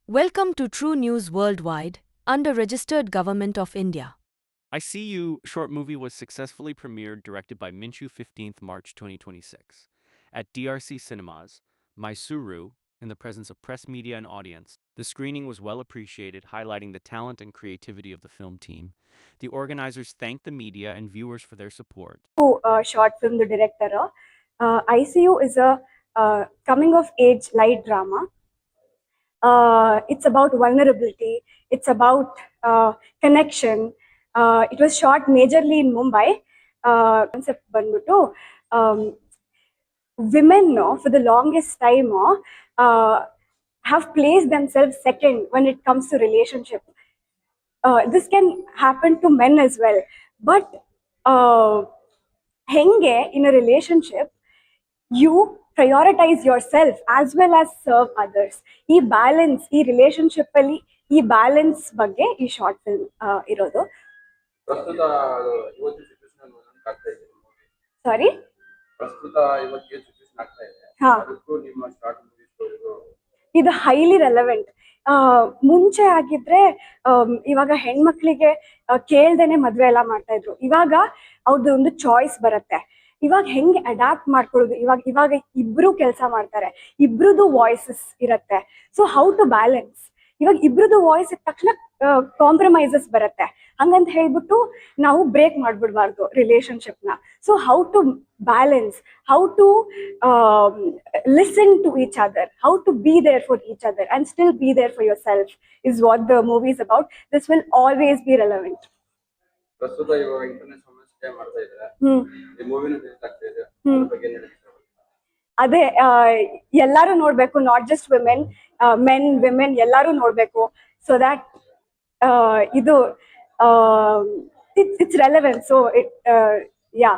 Welcome to True News Worldwide, under Registered Government of India. I See You short movie was successfully premiered, directed by Minshu 15th March 2026 at DRC Cinemas, Mysuru, in the presence of press, media, and audience. The screening was well appreciated, highlighting the talent and creativity of the film team. The organizers thanked the media and viewers for their support. Short film, the director. ICU is a coming of age light drama. It's about vulnerability. It's about connection. It was shot majorly in Mumbai. Concept bandutu. Women, no, for the longest time, have placed themselves second when it comes to relationship. This can happen to men as well, but henge in a relationship, you prioritize yourself as well as serve others. ಈ balance, ಈ relationship ಅಲ್ಲಿ ಈ balance ಬಗ್ಗೆ ಈ short film ಇರೋದು. ಪ್ರಸ್ತುತ ಇವತ್ತು situation ಆಗ್ತಾ ಇದೆ. ಸಾರಿ, ಪ್ರಸ್ತುತ ಇವತ್ತು ಸಿಚುವೇಶನ್ ಆಗ್ತಾ ಇದೆ. ಹಾ, ಅದಕ್ಕೂ ನಿಮ್ಮ ಸ್ಟಾರ್ಟ್ ಮೂವಿ ಸ್ಟೋರಿ ಇದು ಹೈಲಿ ರೆಲೆವೆಂಟ್. ಮುಂಚೆ ಆಗಿದ್ರೆ ಇವಾಗ ಹೆಣ್ಮಕ್ಳಿಗೆ ಕೇಳ್ದೇನೆ ಮದ್ವೆ ಎಲ್ಲ ಮಾಡ್ತಾ ಇದ್ರು. ಇವಾಗ ಅವ್ರದ್ದು ಒಂದು ಚಾಯ್ಸ್ ಬರುತ್ತೆ. ಇವಾಗ ಹೆಂಗೆ ಅಡ್ಯಾಪ್ಟ್ ಮಾಡ್ಕೊಳ್ಳೋದು, ಇವಾಗ ಇಬ್ರು ಕೆಲಸ ಮಾಡ್ತಾರೆ, ಇಬ್ರದ್ದು ವಾಯ್ಸಸ್ ಇರತ್ತೆ. ಸೊ ಹೌ ಟು ಬ್ಯಾಲೆನ್ಸ್, ಇವಾಗ ಇಬ್ರದ್ದು ವಾಯ್ಸ್ ಇದ್ದ ತಕ್ಷಣ ಕಾಂಪ್ರಮೈಸಸ್ ಬರುತ್ತೆ. ಹಂಗಂತ ಹೇಳ್ಬಿಟ್ಟು ನಾವು ಬ್ರೇಕ್ ಮಾಡ್ಬಿಡ್ಬಾರ್ದು ರಿಲೇಶನ್ಶಿಪ್ನ. So how to balance, how to listen to each other, how to be there for each other and still be there for yourself is what the movie is about. This will always be relevant. ಪ್ರಸ್ತುತ ಇವಾಗ internet ಸಮಸ್ಯೆ ಮಾಡ್ತಾ ಇದ್ದಾರೆ. ಈ ಮೂವಿನ release ಆಗ್ತಾ ಇದೆ, ಅದ್ರ ಬಗ್ಗೆ ಏನು ಹೇಳ್ತೀರಾ? ಅದೇ ಎಲ್ಲರೂ ನೋಡ್ಬೇಕು, not just women, men women ಎಲ್ಲರೂ ನೋಡ್ಬೇಕು. ಸೊ ದ್ಯಾಟ್ ಇದು ಇಟ್ಸ್ ರೆಲೆವೆಂಟ್. So yeah